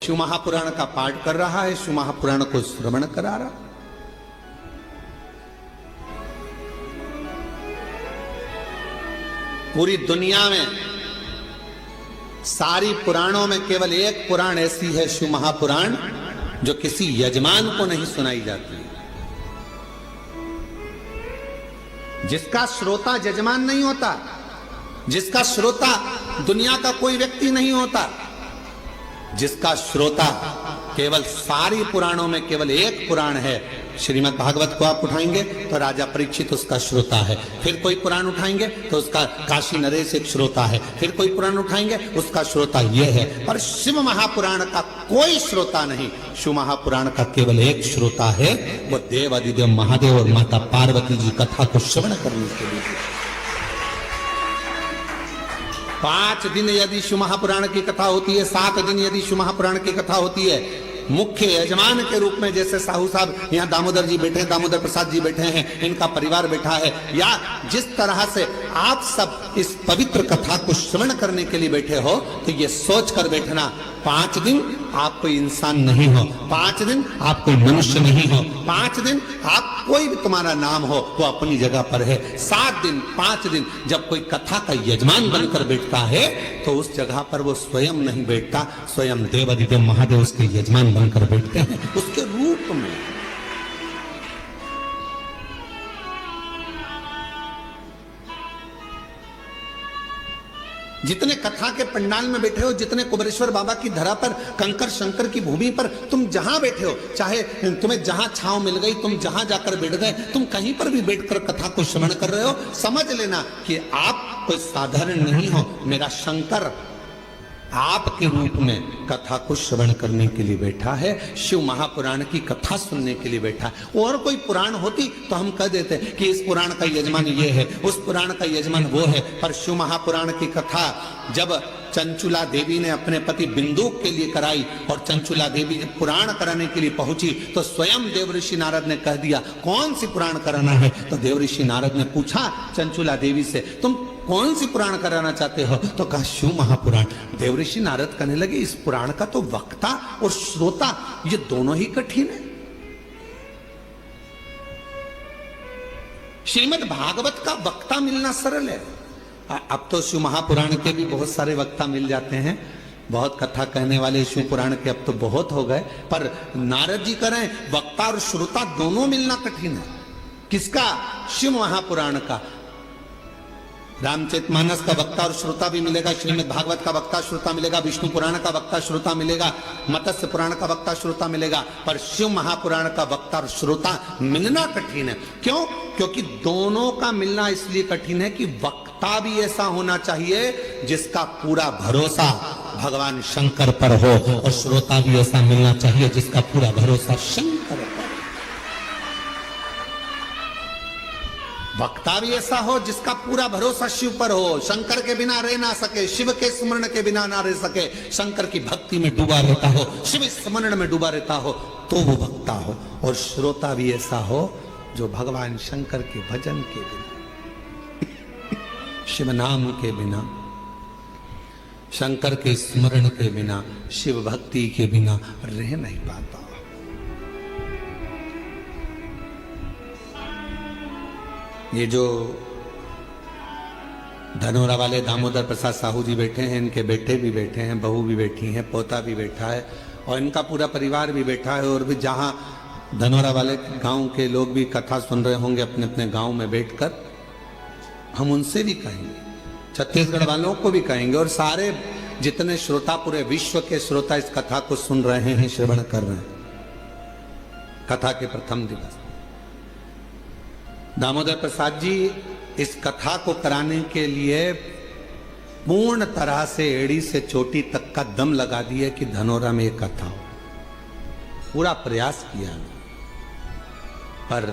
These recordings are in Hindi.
शिव महापुराण का पाठ कर रहा है, शिव महापुराण को श्रवण करा रहा। पूरी दुनिया में सारी पुराणों में केवल एक पुराण ऐसी है, शिव महापुराण, जो किसी यजमान को नहीं सुनाई जाती, जिसका श्रोता यजमान नहीं होता, जिसका श्रोता दुनिया का कोई व्यक्ति नहीं होता, जिसका श्रोता केवल सारी पुराणों में केवल एक पुराण है। श्रीमद् भागवत को आप उठाएंगे तो राजा परीक्षित उसका श्रोता है, फिर कोई पुराण उठाएंगे तो उसका काशी नरेश एक श्रोता है, फिर कोई पुराण उठाएंगे उसका श्रोता यह है, पर शिव महापुराण का कोई श्रोता नहीं। शिव महापुराण का केवल एक श्रोता है, वो देव अधिदेव महादेव और माता पार्वती जी कथा को श्रवण करने के लिए। 5 दिन यदि शिव महापुराण की कथा होती है, 7 दिन यदि शिव महापुराण की कथा होती है, मुख्य यजमान के रूप में जैसे साहू साहब यहाँ दामोदर जी बैठे हैं, दामोदर प्रसाद जी बैठे हैं, इनका परिवार बैठा है, या जिस तरह से आप सब इस पवित्र कथा को श्रवण करने के लिए बैठे हो, तो ये सोच कर बैठना 5 दिन आप कोई इंसान नहीं हो, 5 दिन आप कोई मनुष्य नहीं हो, 5 दिन आप कोई भी तुम्हारा नाम हो वो अपनी जगह पर है। 7 दिन 5 दिन जब कोई कथा का यजमान बनकर बैठता है तो उस जगह पर वो स्वयं नहीं बैठता, स्वयं देवाधिदेव महादेव उसके यजमान बनकर बैठते हैं उसके रूप में। जितने कथा के पंडाल में बैठे हो, जितने कुबेरेश्वर बाबा की धरा पर, कंकर शंकर की भूमि पर तुम जहां बैठे हो, चाहे तुम्हें जहां छांव मिल गई, तुम जहां जाकर बैठ गए, तुम कहीं पर भी बैठकर कथा को श्रवण कर रहे हो, समझ लेना कि आप कोई साधारण नहीं हो। मेरा शंकर आपके रूप में कथा को श्रवण करने के लिए बैठा है, शिव महापुराण की कथा सुनने के लिए बैठा है। और कोई पुराण होती तो हम कह देते कि इस पुराण का यजमान ये है, उस पुराण का यजमान वो है, पर शिव महापुराण की कथा जब चंचुला देवी ने अपने पति बिंदुक के लिए कराई और चंचुला देवी जब पुराण कराने के लिए पहुंची तो स्वयं देवऋषि नारद ने कह दिया कौन सी पुराण कराना है। तो देवऋषि नारद ने पूछा चंचुला देवी से, तुम कौन सी पुराण कराना चाहते हो? तो कहा शिव महापुराण। देवऋषि नारद कहने लगे इस पुराण का तो वक्ता और श्रोता ये दोनों ही कठिन है। श्रीमद् भागवत का वक्ता मिलना सरल है, अब तो शिव महापुराण के भी बहुत सारे वक्ता मिल जाते हैं, बहुत कथा कहने वाले शिव पुराण के अब तो बहुत हो गए, पर नारद जी कह रहे हैं वक्ता और श्रोता दोनों मिलना कठिन है। किसका? शिव महापुराण का। रामचरितमानस का वक्ता और श्रोता भी मिलेगा, श्रीमद् भागवत का वक्ता श्रोता मिलेगा, विष्णु पुराण का वक्ता श्रोता मिलेगा, मत्स्य पुराण का वक्ता श्रोता मिलेगा, पर शिव महापुराण का वक्ता और श्रोता मिलना कठिन है। क्यों? क्योंकि दोनों का मिलना इसलिए कठिन है कि वक्ता भी ऐसा होना चाहिए जिसका पूरा भरोसा भगवान शंकर पर हो, और श्रोता भी ऐसा मिलना चाहिए जिसका पूरा भरोसा शंकर पर। वक्ता भी ऐसा हो जिसका पूरा भरोसा शिव पर हो, शंकर के बिना रह ना सके, शिव के स्मरण के बिना ना रह सके, शंकर की भक्ति में डूबा रहता हो, शिव स्मरण में डूबा रहता हो, तो वो वक्ता हो। और श्रोता भी ऐसा हो जो भगवान शंकर के भजन के बिना, शिव नाम के बिना, शंकर के स्मरण के बिना, शिव भक्ति के बिना रह नहीं पाता। ये जो धनोरा वाले दामोदर प्रसाद साहू जी बैठे हैं, इनके बेटे भी बैठे हैं, बहू भी बैठी हैं, पोता भी बैठा है, और इनका पूरा परिवार भी बैठा है। और भी जहाँ धनोरा वाले गांव के लोग भी कथा सुन रहे होंगे अपने अपने गांव में बैठकर, हम उनसे भी कहेंगे, छत्तीसगढ़ वालों को भी कहेंगे, और सारे जितने श्रोता पूरे विश्व के श्रोता इस कथा को सुन रहे हैं, श्रवण कर रहे हैं। कथा के प्रथम दिवस दामोदर प्रसाद जी इस कथा को कराने के लिए पूर्ण तरह से एड़ी से चोटी तक का दम लगा दिए कि धनोरा में एक कथा हो, पूरा प्रयास किया। पर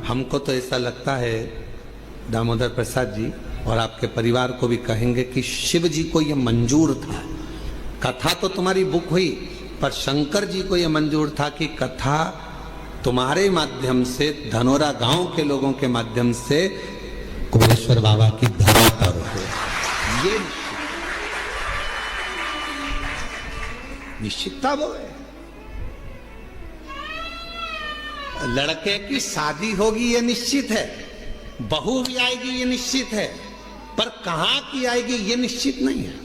हमको तो ऐसा लगता है दामोदर प्रसाद जी और आपके परिवार को भी कहेंगे कि शिव जी को यह मंजूर था, कथा तो तुम्हारी बुक हुई, पर शंकर जी को यह मंजूर था कि कथा तुम्हारे माध्यम से, धनोरा गांव के लोगों के माध्यम से कुबेरेश्वर बाबा की धरा पर हो। ये निश्चितता वो है। लड़के की शादी होगी ये निश्चित है, बहू भी आएगी ये निश्चित है, पर कहां की आएगी ये निश्चित नहीं है।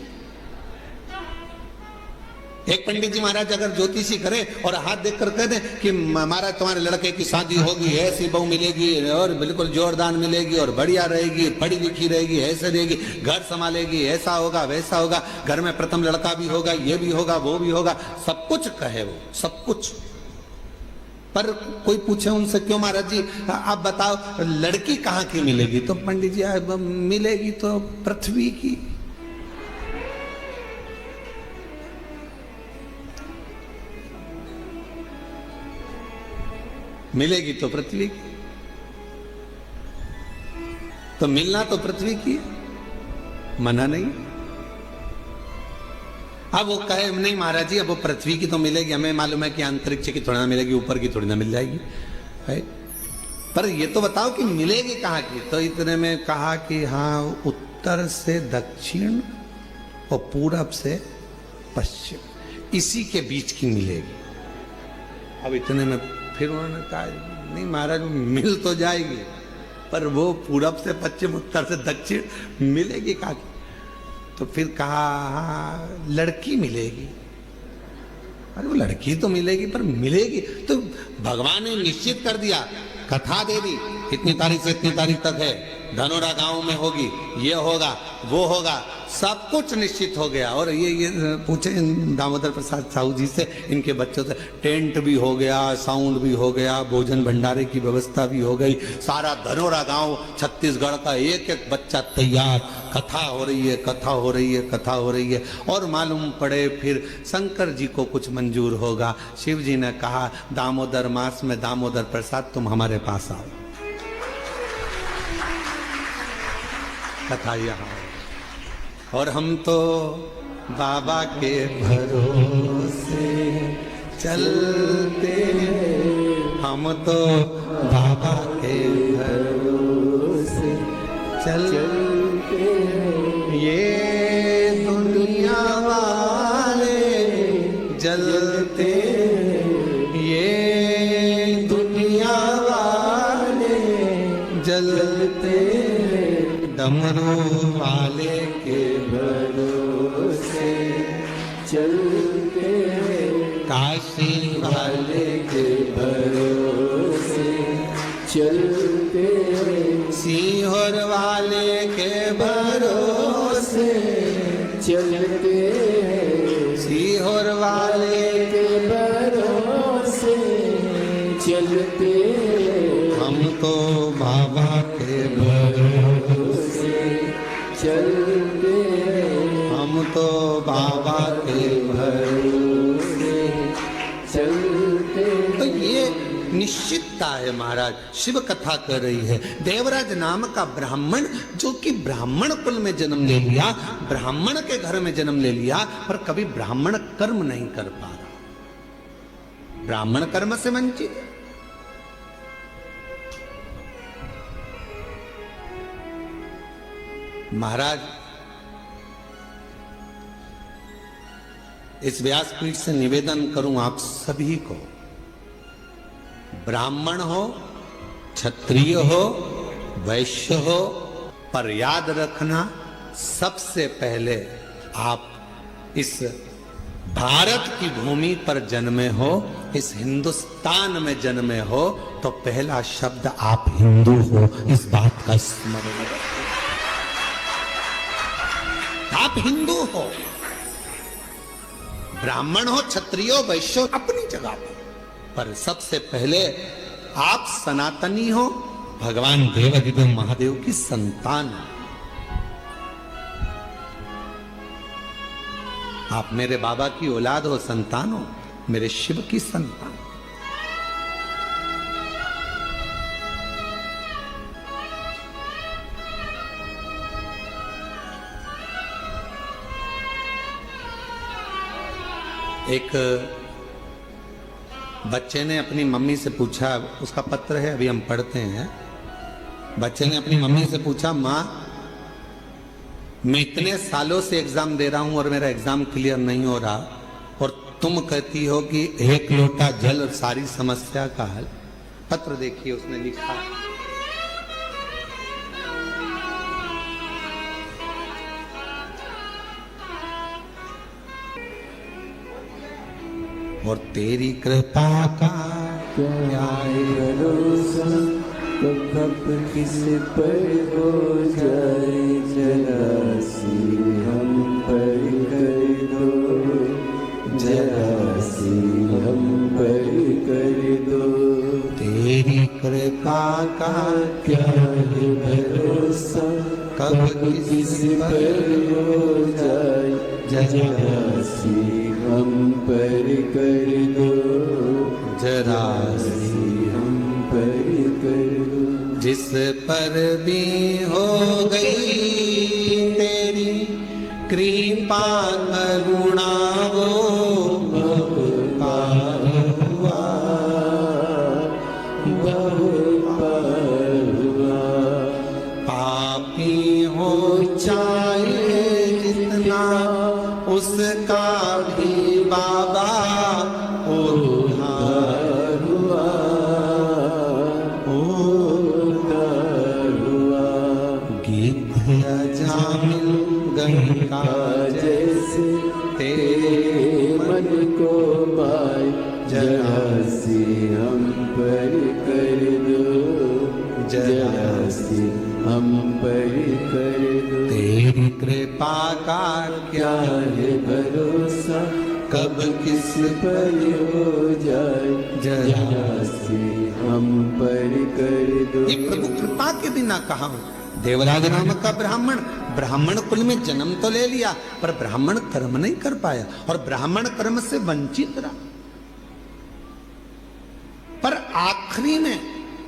एक पंडित जी महाराज अगर ज्योतिषी करे और हाथ देखकर कह दें कि महाराज तुम्हारे लड़के की शादी होगी, ऐसी बहू मिलेगी और बिल्कुल जोरदार मिलेगी और बढ़िया रहेगी, पढ़ी लिखी रहेगी, ऐसे रहेगी, घर संभालेगी, ऐसा होगा वैसा होगा, घर में प्रथम लड़का भी होगा, ये भी होगा वो भी होगा, सब कुछ कहे वो, सब कुछ। पर कोई पूछे उनसे क्यों महाराज जी आप बताओ लड़की कहाँ की मिलेगी, तो पंडित जी मिलेगी तो पृथ्वी की। मिलेगी तो पृथ्वी की, तो मिलना तो पृथ्वी की, मना नहीं। अब वो कहे नहीं महाराज जी अब वो पृथ्वी की तो मिलेगी, हमें मालूम है कि अंतरिक्ष की थोड़ी ना मिलेगी, ऊपर की थोड़ी ना मिल जाएगी है? पर ये तो बताओ कि मिलेगी कहाँ की। तो इतने में कहा कि हाँ उत्तर से दक्षिण और पूरब से पश्चिम, इसी के बीच की मिलेगी। अब इतने में फिर उन्होंने कहा नहीं महाराज मिल तो जाएगी, पर वो पूरब से पश्चिम उत्तर से दक्षिण मिलेगी कहाँ की। तो फिर कहा हाँ लड़की मिलेगी। अरे वो लड़की तो मिलेगी पर मिलेगी तो भगवान ने निश्चित कर दिया, कथा दे दी, इतनी तारीख से इतनी तारीख तक है, धनोरा गांव में होगी, ये होगा वो होगा, सब कुछ निश्चित हो गया। और ये पूछे दामोदर प्रसाद साहू जी से, इनके बच्चों से, टेंट भी हो गया, साउंड भी हो गया, भोजन भंडारे की व्यवस्था भी हो गई, सारा धनोरा गांव छत्तीसगढ़ का एक एक बच्चा तैयार, कथा हो रही है, कथा हो रही है, कथा हो रही है। और मालूम पड़े फिर शंकर जी को कुछ मंजूर होगा। शिव जी ने कहा दामोदर मास में दामोदर प्रसाद तुम हमारे पास आओ, कथा यहाँ। और हम तो बाबा के भरोसे चलते हैं, हम तो बाबा के भरोसे चलते हैं, ये दुनिया वाले जलते हैं, ये दुनिया वाले जलते हैं, डमरू वाले के भरोसे चलते हैं, काशी वाले के भरोसे चलते हैं, सीहोर वाले के भरोसे चलते हैं, सीहोर वाले के भरोसे चलते हैं, हम तो बाबा के भरोसे चलते हैं, हम तो बाबा के भरोसे चलते हैं। तो ये निश्चितता है महाराज। शिव कथा कर रही है, देवराज नाम का ब्राह्मण जो कि ब्राह्मण कुल में जन्म ले लिया, ब्राह्मण के घर में जन्म ले लिया, पर कभी ब्राह्मण कर्म नहीं कर पा रहा, ब्राह्मण कर्म से वंचित। महाराज इस व्यासपीठ से निवेदन करूं आप सभी को, ब्राह्मण हो, क्षत्रिय हो, वैश्य हो, पर याद रखना सबसे पहले आप इस भारत की भूमि पर जन्मे हो, इस हिंदुस्तान में जन्मे हो, तो पहला शब्द आप हिंदू हो, इस बात का स्मरण रखो। आप हिंदू हो, ब्राह्मण हो, क्षत्रिय हो, वैश्य हो, अपनी जगह पर सबसे पहले आप सनातनी हो, भगवान देवाधिदेव महादेव की संतान हो। आप मेरे बाबा की औलाद हो, संतान हो, मेरे शिव की संतान। एक बच्चे ने अपनी मम्मी से पूछा, उसका पत्र है अभी हम पढ़ते हैं। बच्चे ने अपनी मम्मी से पूछा, माँ मैं इतने सालों से एग्जाम दे रहा हूं और मेरा एग्जाम क्लियर नहीं हो रहा, और तुम कहती हो कि एक लोटा जल और सारी समस्या का हल। पत्र देखिए उसने लिखा, और तेरी कृपा का क्या है भरोसा, कब किस पर हो जाए जरा सी हम पर कर दो, जरा सी हम पर कर दो। तेरी कृपा का क्या है भरोसा, कब किस पर हो जाए जरा सी हम पर कर दो, जरा सी हम पर कर दो। जिस पर भी हो गई तेरी कृपा करुणा वो बहुत पार हुआ, बहुत पार हुआ। पापी हो चाहे जितना उसका भी बाबा उद्धार हुआ, उद्धार हुआ। गिद्ध अजामिल गंगा जैसे तेरे मन को पाए जरा सी हम पर कर दो, जरा सी हम पर कर दो। तेरी कृपा का क्या है भरोसा, कब किस पर हो जाए जरा सी हम पर कर दो। ये प्रभु कृपा के बिना कहा हूं। देवराज नामक का ब्राह्मण कुल में जन्म तो ले लिया, पर ब्राह्मण कर्म नहीं कर पाया और ब्राह्मण कर्म से वंचित रहा। पर आखिरी में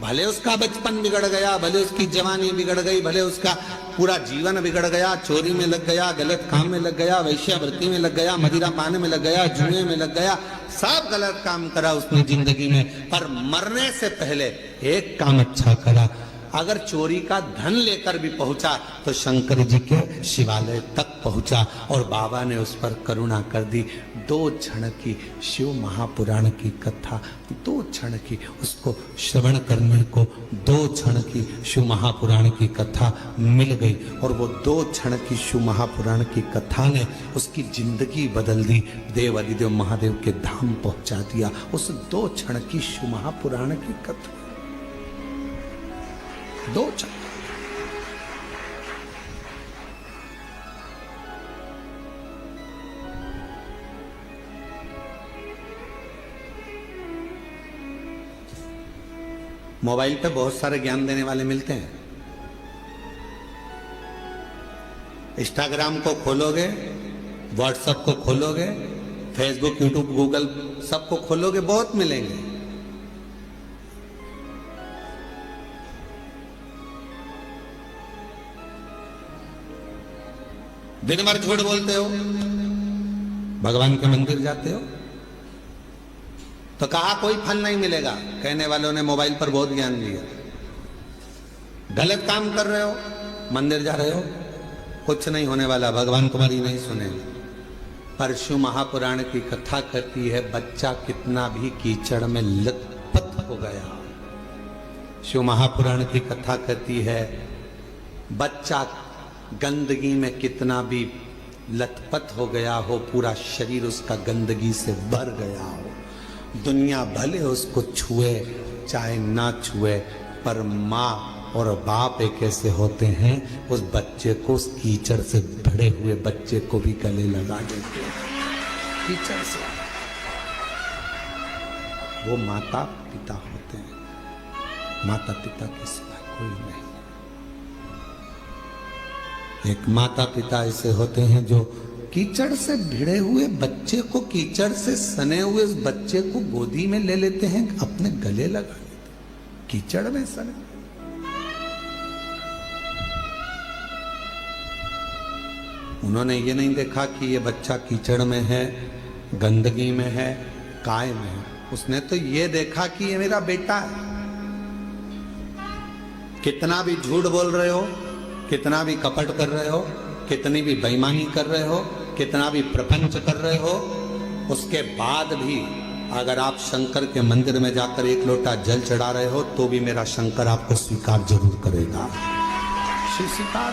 भले उसका बचपन बिगड़ गया, भले उसकी जवानी बिगड़ गई, भले उसका पूरा जीवन बिगड़ गया, चोरी में लग गया, गलत काम में लग गया, वैश्यावृत्ति में लग गया, मदिरा पाने में लग गया, जुए में लग गया, सब गलत काम करा उसने जिंदगी में, पर मरने से पहले एक काम अच्छा करा। अगर चोरी का धन लेकर भी पहुंचा तो शंकर जी के शिवालय तक पहुंचा और बाबा ने उस पर करुणा कर दी। 2 क्षण की शिव महापुराण की कथा, 2 क्षण की उसको श्रवण करने को 2 क्षण की शिव महापुराण की कथा मिल गई और वो 2 क्षण की शिव महापुराण की कथा ने उसकी जिंदगी बदल दी, देव अधिदेव महादेव के धाम पहुंचा दिया। उस 2 क्षण की शिव महापुराण की कथा, 2 क्षण। मोबाइल पे बहुत सारे ज्ञान देने वाले मिलते हैं। इंस्टाग्राम को खोलोगे, व्हाट्सएप को खोलोगे, फेसबुक, यूट्यूब, गूगल सबको खोलोगे, बहुत मिलेंगे। दिन भर झूठ बोलते हो, भगवान के मंदिर जाते हो तो कहा कोई फल नहीं मिलेगा। कहने वालों ने मोबाइल पर बहुत ज्ञान दिया। गलत काम कर रहे हो, मंदिर जा रहे हो, कुछ नहीं होने वाला, भगवान तुम्हारी नहीं सुनेंगे। पर शिव महापुराण की कथा कहती है बच्चा कितना भी कीचड़ में लथपथ हो गया। शिव महापुराण की कथा कहती है बच्चा गंदगी में कितना भी लथपथ हो गया हो, पूरा शरीर उसका गंदगी से भर गया हो, दुनिया भले उसको छुए चाहे ना छुए, पर माँ और बाप एक ऐसे होते हैं उस बच्चे को, उस कीचड़ से भरे हुए बच्चे को भी गले लगा देते हैं। कीचड़ से वो माता पिता होते हैं, माता पिता के सिवा कोई नहीं। एक माता पिता ऐसे होते हैं जो कीचड़ से भिड़े हुए बच्चे को, कीचड़ से सने हुए उस बच्चे को गोदी में ले लेते हैं, अपने गले लगा लेते हैं, कीचड़ में सने। उन्होंने ये नहीं देखा कि ये बच्चा कीचड़ में है, गंदगी में है, काय में है। उसने तो ये देखा कि ये मेरा बेटा है। कितना भी झूठ बोल रहे हो, कितना भी कपट कर रहे हो, कितनी भी बेईमानी कर रहे हो, कितना भी प्रपंच कर रहे हो, उसके बाद भी अगर आप शंकर के मंदिर में जाकर एक लोटा जल चढ़ा रहे हो तो भी मेरा शंकर आपको स्वीकार जरूर करेगा। शिव स्वीकार,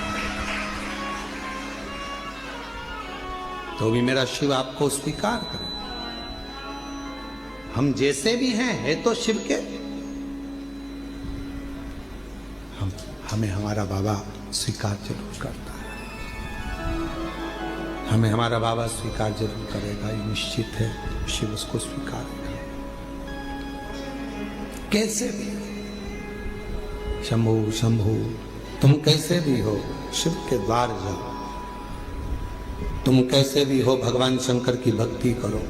तो भी मेरा शिव आपको स्वीकार करेगा। हम जैसे भी हैं है तो शिव के, हमें हमारा बाबा स्वीकार जरूर करता है, हमें हमारा बाबा स्वीकार जरूर करेगा, ये निश्चित है। शिव उसको स्वीकारेगा कैसे भी। शंभु शंभु, तुम कैसे भी हो शिव के द्वार जाओ, तुम कैसे भी हो भगवान शंकर की भक्ति करो,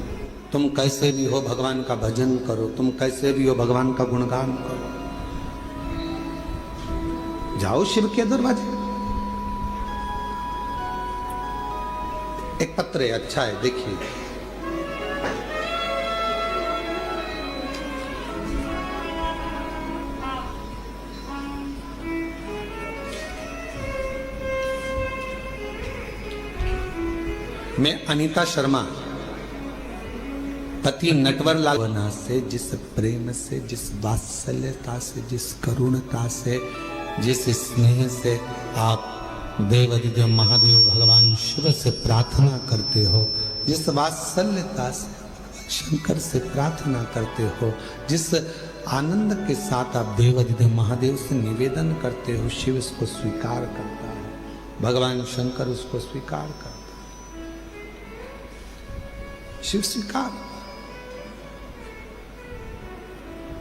तुम कैसे भी हो भगवान का भजन करो, तुम कैसे भी हो भगवान का गुणगान करो। जाओ शिव के दरवाजे। एक पत्र है, अच्छा है, देखिए। मैं अनीता शर्मा, पति नटवर लाल से, जिस प्रेम से, जिस वात्सल्यता से, जिस करुणता से, जिस स्नेह से आप देवाधिदेव महादेव भगवान शिव से प्रार्थना करते हो, जिस वात्सल्यता से शंकर से प्रार्थना करते हो, जिस आनंद के साथ आप देवाधिदेव महादेव से निवेदन करते हो, शिव इसको स्वीकार करता है, भगवान शंकर उसको स्वीकार करता है। शिव स्वीकार,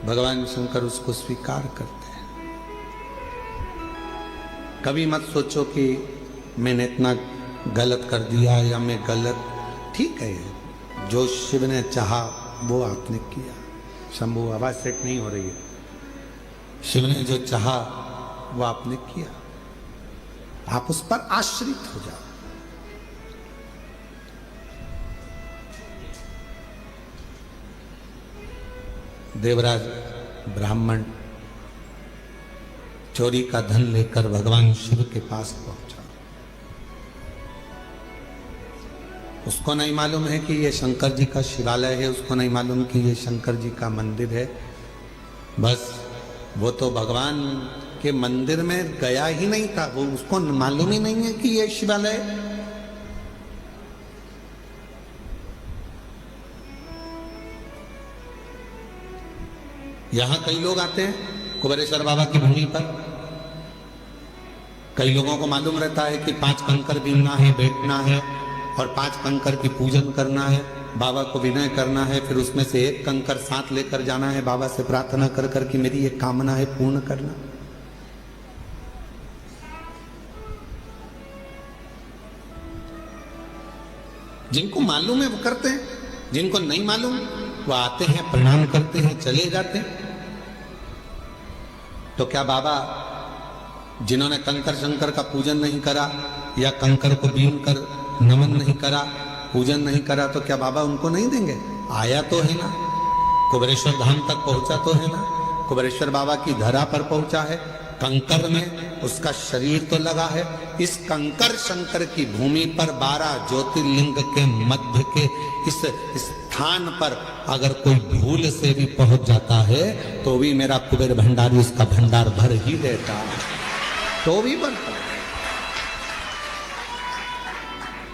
भगवान शंकर उसको स्वीकार करते हैं। कभी मत सोचो कि मैंने इतना गलत कर दिया या मैं गलत, ठीक है, जो शिव ने चाहा वो आपने किया। शंभु आवाज सेट नहीं हो रही है। शिव ने जो चाहा वो आपने किया, आप उस पर आश्रित हो जाओ। देवराज ब्राह्मण चोरी का धन लेकर भगवान शिव के पास पहुंचा। उसको नहीं मालूम है कि ये शंकर जी का शिवालय है, उसको नहीं मालूम कि ये शंकर जी का मंदिर है। बस वो तो भगवान के मंदिर में गया ही नहीं था, वो उसको मालूम ही नहीं है कि ये शिवालय है। यहां कई लोग आते हैं कुबेरेश्वर बाबा की भूमि पर। कई लोगों को मालूम रहता है कि 5 कंकर बीनना है, बैठना है और 5 कंकर की पूजन करना है, बाबा को विनय करना है, फिर उसमें से 1 कंकर साथ लेकर जाना है, बाबा से प्रार्थना कर कर कि मेरी ये कामना है पूर्ण करना। जिनको मालूम है वो करते हैं, जिनको नहीं मालूम वो आते हैं, प्रणाम करते हैं, चले जाते हैं। तो क्या बाबा जिन्होंने कंकर शंकर का पूजन नहीं करा या कंकर को बीन कर नमन नहीं करा, पूजन नहीं करा, तो क्या बाबा उनको नहीं देंगे? आया तो है ना, कुबेरेश्वर धाम तक पहुंचा तो है ना, कुबेरेश्वर बाबा की धरा पर पहुंचा है, कंकर में उसका शरीर तो लगा है। इस कंकर शंकर की भूमि पर 12 ज्योतिर्लिंग के मध्य के इस स्थान पर अगर कोई भूल से भी पहुंच जाता है तो भी मेरा कुबेर भंडारी उसका भंडार भर ही देता है, तो भी बनता।